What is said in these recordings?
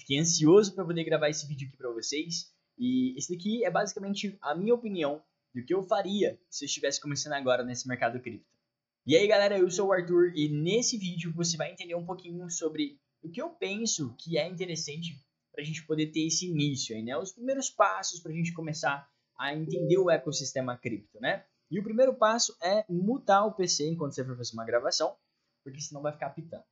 Fiquei ansioso para poder gravar esse vídeo aqui para vocês. E esse daqui é basicamente a minha opinião do que eu faria se eu estivesse começando agora nesse mercado cripto. E aí galera, eu sou o Arthur e nesse vídeo você vai entender um pouquinho sobre o que eu penso que é interessante para a gente poder ter esse início aí, né? Os primeiros passos para a gente começar a entender o ecossistema cripto, né? E o primeiro passo é mutar o PC enquanto você for fazer uma gravação, porque senão vai ficar pitando.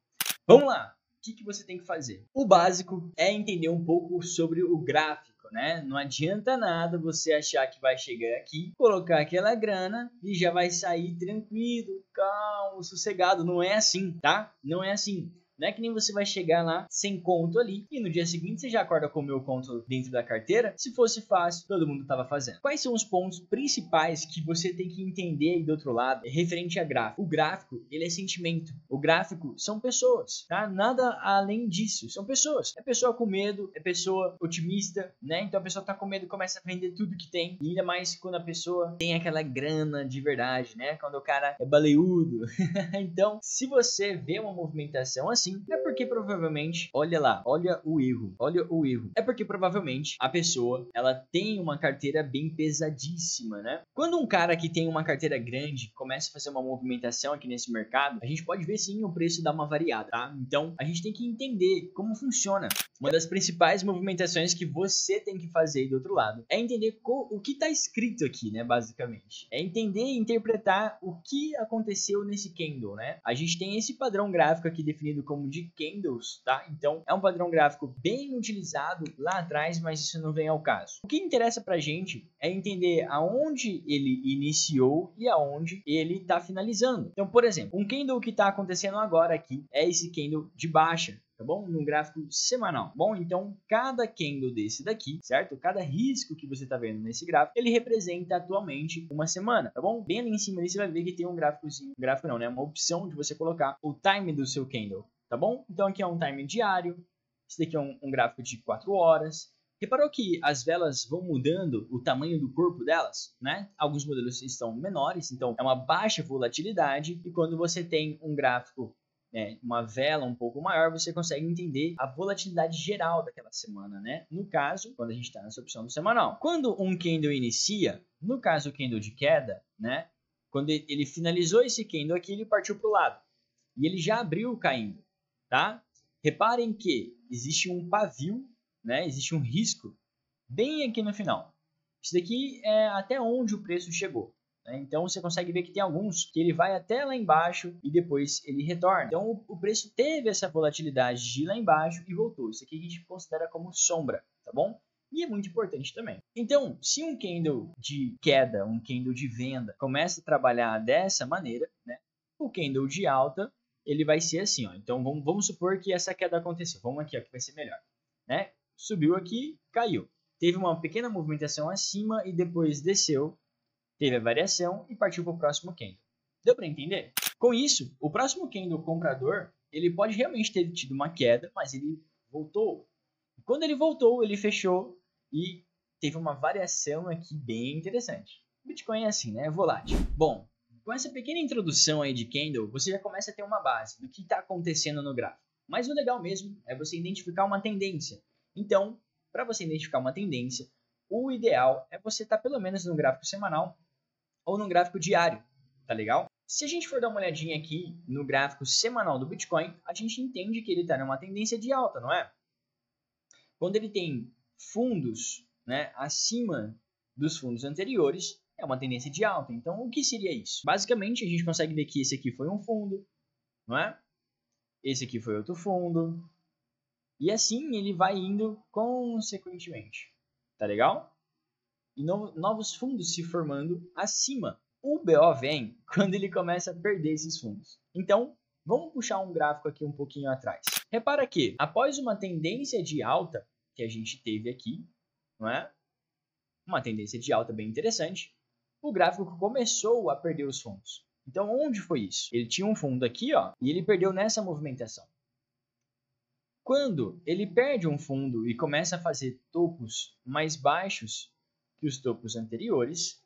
Vamos lá! O que você tem que fazer? O básico é entender um pouco sobre o gráfico, né? Não adianta nada você achar que vai chegar aqui, colocar aquela grana e já vai sair tranquilo, calmo, sossegado. Não é assim, tá? Não é assim. Não é que nem você vai chegar lá sem conto ali e no dia seguinte você já acorda com o meu conto dentro da carteira. Se fosse fácil, todo mundo estava fazendo. Quais são os pontos principais que você tem que entender aí do outro lado referente a gráfico? O gráfico, ele é sentimento. O gráfico são pessoas, tá? Nada além disso. São pessoas. É pessoa com medo, é pessoa otimista, né? Então a pessoa tá com medo e começa a vender tudo que tem. E ainda mais quando a pessoa tem aquela grana de verdade, né? Quando o cara é baleiudo. Então, se você vê uma movimentação assim, é porque provavelmente, olha lá, olha o erro, é porque provavelmente a pessoa, ela tem uma carteira bem pesadíssima, né? Quando um cara que tem uma carteira grande começa a fazer uma movimentação aqui nesse mercado, a gente pode ver sim o preço dar uma variada, tá? Então, a gente tem que entender como funciona. Uma das principais movimentações que você tem que fazer aí do outro lado é entender o que está escrito aqui, né, basicamente. É entender e interpretar o que aconteceu nesse candle, né? A gente tem esse padrão gráfico aqui definido como de candles, tá? Então, é um padrão gráfico bem utilizado lá atrás, mas isso não vem ao caso. O que interessa pra gente é entender aonde ele iniciou e aonde ele está finalizando. Então, por exemplo, um candle que está acontecendo agora aqui é esse candle de baixa, tá bom? Num gráfico semanal. Bom, então cada candle desse daqui, certo? Cada risco que você tá vendo nesse gráfico, ele representa atualmente uma semana, tá bom? Bem ali em cima ali você vai ver que tem um gráficozinho, gráfico não, né? Uma opção de você colocar o time do seu candle, tá bom? Então aqui é um time diário, esse daqui é um gráfico de 4 horas. Reparou que as velas vão mudando o tamanho do corpo delas, né? Alguns modelos estão menores, então é uma baixa volatilidade, e quando você tem um gráfico, uma vela um pouco maior, você consegue entender a volatilidade geral daquela semana, né? No caso, quando a gente está nessa opção do semanal. Quando um candle inicia, no caso o candle de queda, né? Quando ele finalizou esse candle aqui, ele partiu para o lado. E ele já abriu caindo, tá? Reparem que existe um pavio, né? Existe um risco bem aqui no final. Isso daqui é até onde o preço chegou. Então você consegue ver que tem alguns que ele vai até lá embaixo e depois ele retorna. Então o preço teve essa volatilidade de ir lá embaixo e voltou. Isso aqui a gente considera como sombra, tá bom? E é muito importante também. Então, se um candle de queda, um candle de venda começa a trabalhar dessa maneira, né? O candle de alta, ele vai ser assim, ó. Então vamos supor que essa queda aconteceu. Vamos aqui, ó, que vai ser melhor, né? Subiu aqui, caiu. Teve uma pequena movimentação acima e depois desceu. Teve a variação e partiu para o próximo candle. Deu para entender? Com isso, o próximo candle comprador, ele pode realmente ter tido uma queda, mas ele voltou. E quando ele voltou, ele fechou e teve uma variação aqui bem interessante. O Bitcoin é assim, né? É volátil. Bom, com essa pequena introdução aí de candle, você já começa a ter uma base do que está acontecendo no gráfico. Mas o legal mesmo é você identificar uma tendência. Então, para você identificar uma tendência, o ideal é você estar pelo menos no gráfico semanal ou no gráfico diário, tá legal? Se a gente for dar uma olhadinha aqui no gráfico semanal do Bitcoin, a gente entende que ele está numa tendência de alta, não é? Quando ele tem fundos, né, acima dos fundos anteriores, é uma tendência de alta. Então, o que seria isso? Basicamente, a gente consegue ver que esse aqui foi um fundo, não é? Esse aqui foi outro fundo. E assim ele vai indo consequentemente, tá legal? E novos fundos se formando acima. O BO vem quando ele começa a perder esses fundos. Então, vamos puxar um gráfico aqui um pouquinho atrás. Repara que, após uma tendência de alta que a gente teve aqui, não é? Uma tendência de alta bem interessante, o gráfico começou a perder os fundos. Então, onde foi isso? Ele tinha um fundo aqui, ó, e ele perdeu nessa movimentação. Quando ele perde um fundo e começa a fazer topos mais baixos que os topos anteriores,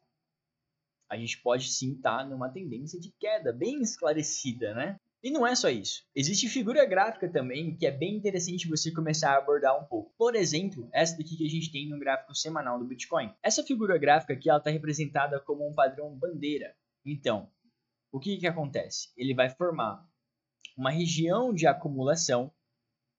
a gente pode sim estar numa tendência de queda bem esclarecida, né? E não é só isso. Existe figura gráfica também que é bem interessante você começar a abordar um pouco. Por exemplo, essa daqui que a gente tem no gráfico semanal do Bitcoin. Essa figura gráfica aqui, ela está representada como um padrão bandeira. Então, o que acontece? Ele vai formar uma região de acumulação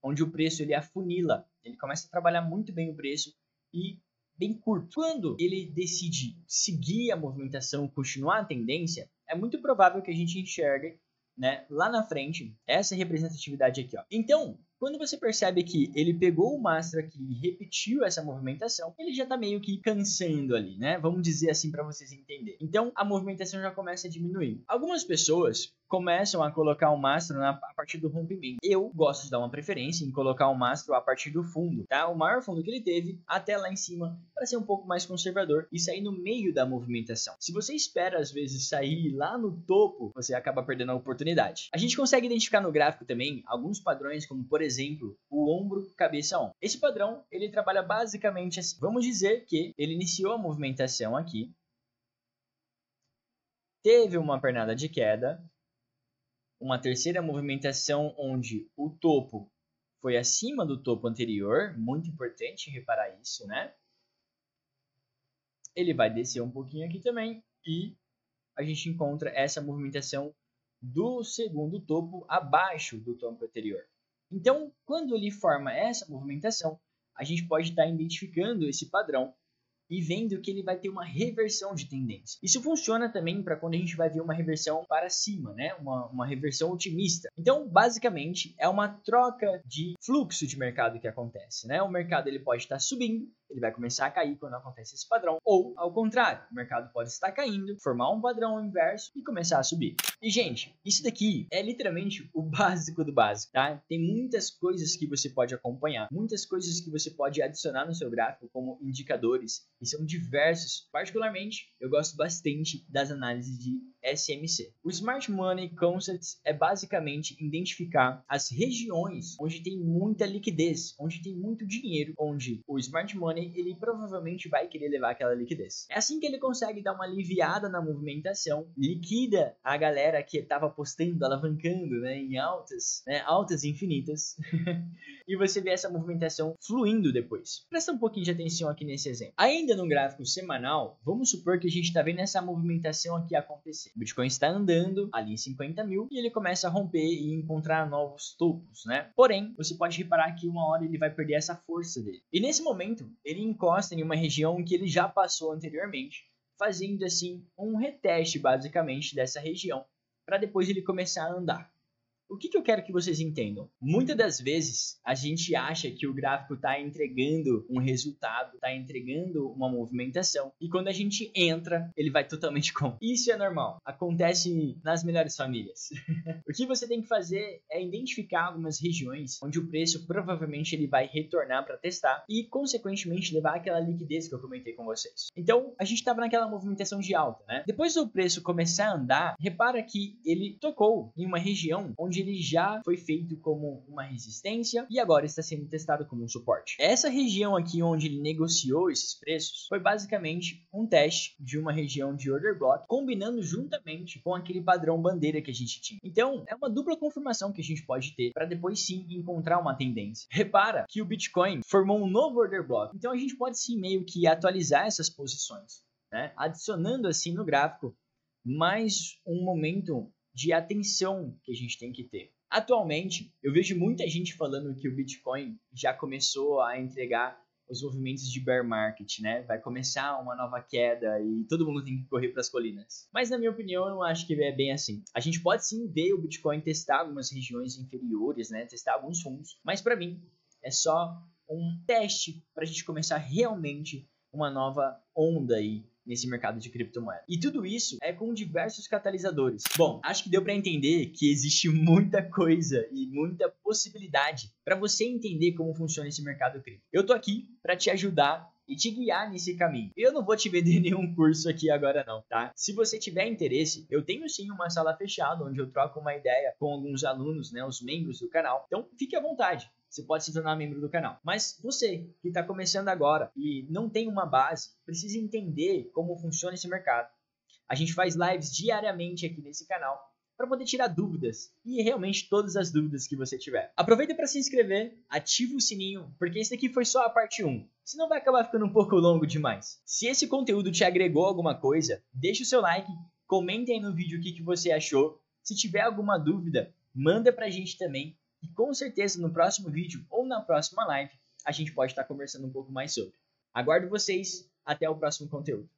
onde o preço ele afunila. Ele começa a trabalhar muito bem o preço e bem curto. Quando ele decide seguir a movimentação, continuar a tendência, é muito provável que a gente enxergue, né, lá na frente, essa representatividade aqui, ó. Então, quando você percebe que ele pegou o mastro aqui e repetiu essa movimentação, ele já está meio que cansando ali, né? Vamos dizer assim para vocês entenderem. Então, a movimentação já começa a diminuir. Algumas pessoas começam a colocar o mastro a partir do rompimento. Eu gosto de dar uma preferência em colocar o mastro a partir do fundo, tá? O maior fundo que ele teve até lá em cima, para ser um pouco mais conservador e sair no meio da movimentação. Se você espera às vezes sair lá no topo, você acaba perdendo a oportunidade. A gente consegue identificar no gráfico também alguns padrões, como por exemplo, o ombro, cabeça, ombro. Esse padrão, ele trabalha basicamente assim. Vamos dizer que ele iniciou a movimentação aqui, teve uma pernada de queda, uma terceira movimentação onde o topo foi acima do topo anterior, muito importante reparar isso, né? Ele vai descer um pouquinho aqui também e a gente encontra essa movimentação do segundo topo abaixo do topo anterior. Então, quando ele forma essa movimentação, a gente pode estar identificando esse padrão e vendo que ele vai ter uma reversão de tendência. Isso funciona também para quando a gente vai ver uma reversão para cima, né? Uma reversão otimista. Então, basicamente, é uma troca de fluxo de mercado que acontece, né? O mercado ele pode estar subindo, ele vai começar a cair quando acontece esse padrão, ou ao contrário, o mercado pode estar caindo, formar um padrão inverso e começar a subir. E gente, isso daqui é literalmente o básico do básico, tá? Tem muitas coisas que você pode acompanhar, muitas coisas que você pode adicionar no seu gráfico como indicadores, e são diversos. Particularmente, eu gosto bastante das análises de SMC. O Smart Money Concepts é basicamente identificar as regiões onde tem muita liquidez, onde tem muito dinheiro, onde o Smart Money ele provavelmente vai querer levar aquela liquidez. É assim que ele consegue dar uma aliviada na movimentação, liquida a galera que estava apostando, alavancando, né, em altas, né, altas infinitas, e você vê essa movimentação fluindo depois. Presta um pouquinho de atenção aqui nesse exemplo. Ainda no gráfico semanal, vamos supor que a gente está vendo essa movimentação aqui acontecer. O Bitcoin está andando ali em 50 mil e ele começa a romper e encontrar novos topos, né? Porém, você pode reparar que uma hora ele vai perder essa força dele. E nesse momento, ele encosta em uma região que ele já passou anteriormente, fazendo assim um reteste basicamente dessa região, para depois ele começar a andar. O que eu quero que vocês entendam? Muitas das vezes a gente acha que o gráfico está entregando um resultado, está entregando uma movimentação, e quando a gente entra, ele vai totalmente contra. Isso é normal, acontece nas melhores famílias. O que você tem que fazer é identificar algumas regiões onde o preço provavelmente ele vai retornar para testar e, consequentemente, levar aquela liquidez que eu comentei com vocês. Então, a gente estava naquela movimentação de alta, né? Depois do preço começar a andar, repara que ele tocou em uma região onde ele já foi feito como uma resistência e agora está sendo testado como um suporte. Essa região aqui onde ele negociou esses preços foi basicamente um teste de uma região de order block, combinando juntamente com aquele padrão bandeira que a gente tinha. Então, é uma dupla confirmação que a gente pode ter para depois sim encontrar uma tendência. Repara que o Bitcoin formou um novo order block, então a gente pode sim meio que atualizar essas posições, né? Adicionando assim no gráfico mais um momento de atenção que a gente tem que ter. Atualmente, eu vejo muita gente falando que o Bitcoin já começou a entregar os movimentos de bear market, né? Vai começar uma nova queda e todo mundo tem que correr para as colinas. Mas na minha opinião, eu não acho que é bem assim. A gente pode sim ver o Bitcoin testar algumas regiões inferiores, né? Testar alguns fundos, mas para mim é só um teste para a gente começar realmente uma nova onda aí nesse mercado de criptomoeda. E tudo isso é com diversos catalisadores. Bom, acho que deu para entender que existe muita coisa e muita possibilidade para você entender como funciona esse mercado cripto. Eu tô aqui para te ajudar e te guiar nesse caminho. Eu não vou te vender nenhum curso aqui agora não, tá? Se você tiver interesse, eu tenho sim uma sala fechada onde eu troco uma ideia com alguns alunos, né, os membros do canal. Então, fique à vontade. Você pode se tornar membro do canal. Mas você que está começando agora e não tem uma base, precisa entender como funciona esse mercado. A gente faz lives diariamente aqui nesse canal para poder tirar dúvidas e realmente todas as dúvidas que você tiver. Aproveita para se inscrever, ativa o sininho, porque esse daqui foi só a parte 1, senão vai acabar ficando um pouco longo demais. Se esse conteúdo te agregou alguma coisa, deixa o seu like, comenta aí no vídeo o que você achou. Se tiver alguma dúvida, manda pra gente também e com certeza no próximo vídeo ou na próxima live a gente pode estar conversando um pouco mais sobre. Aguardo vocês, até o próximo conteúdo.